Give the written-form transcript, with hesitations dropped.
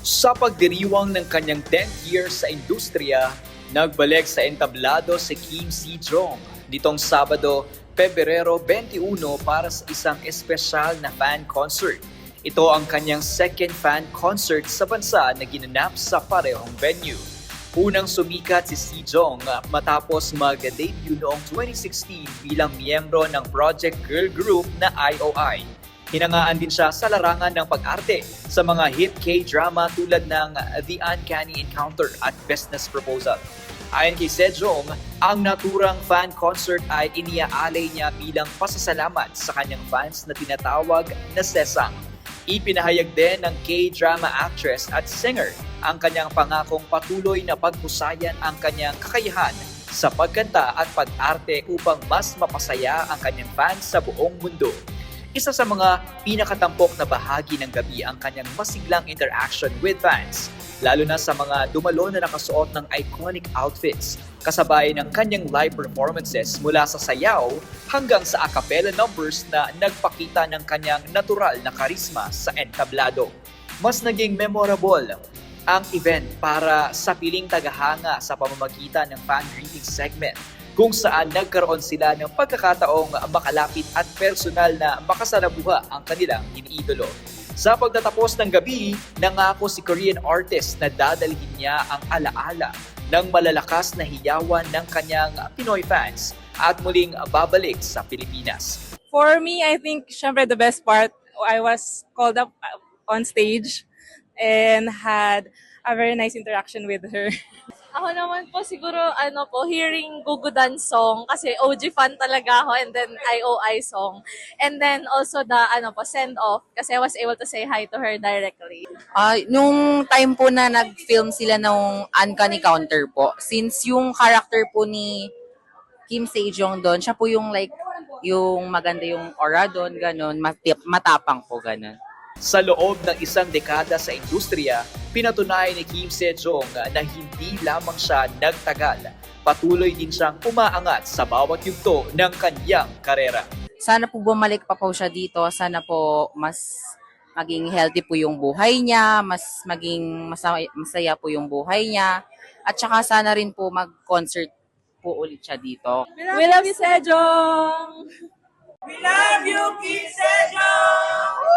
Sa pagdiriwang ng kanyang 10th year sa industriya, nagbalik sa entablado si Kim Si-jong nitong Sabado, Pebrero 21 para sa isang espesyal na fan concert. Ito ang kanyang second fan concert sa bansa na ginanap sa parehong venue. Unang sumikat si Si-jong matapos mag-debut noong 2016 bilang miyembro ng project girl group na IOI. Hinangaan din siya sa larangan ng pag-arte sa mga hit K-drama tulad ng The Uncanny Encounter at Business Proposal. Ayon kay Sejong, ang naturang fan concert ay iniaalay niya bilang pasasalamat sa kanyang fans na tinatawag na Sesang. Ipinahayag din ng K-drama actress at singer ang kanyang pangakong patuloy na paghusayan ang kanyang kakayahan sa pagkanta at pag-arte upang mas mapasaya ang kanyang fans sa buong mundo. Isa sa mga pinakatampok na bahagi ng gabi ang kanyang masiglang interaction with fans, lalo na sa mga dumalo na nakasuot ng iconic outfits, kasabay ng kanyang live performances mula sa sayaw hanggang sa a cappella numbers na nagpakita ng kanyang natural na karisma sa entablado. Mas naging memorable ang event para sa piling tagahanga sa pamamagitan ng fan greeting segment, kung saan nagkaroon sila ng pagkakataong makalapit at personal na makasalamuha ang kanilang iniidolo. Sa pagtatapos ng gabi, nangako si Korean artist na dadalhin niya ang alaala ng malalakas na hiyawan ng kanyang Pinoy fans at muling babalik sa Pilipinas. For me, I think, syempre, the best part, I was called up on stage and had a very nice interaction with her. Ako naman po siguro hearing Gugudan song kasi OG fan talaga ako, and then IOI song. And then also the send off kasi I was able to say hi to her directly. Nung time po na nag-film sila ng Uncanny Counter po, since yung character po ni Kim Se-jong doon, siya po yung yung maganda yung aura doon, ganun, matapang po, ganun. Sa loob ng isang dekada sa industriya, pinatunayan ni Kim Se-jong na hindi lamang siya nagtagal. Patuloy din siyang umaangat sa bawat yugto ng kanyang karera. Sana po bumalik pa po siya dito. Sana po mas maging healthy po yung buhay niya, mas maging masaya po yung buhay niya. At saka sana rin po mag-concert po ulit siya dito. We love you, Sejong! We love you, Kim Se-jong!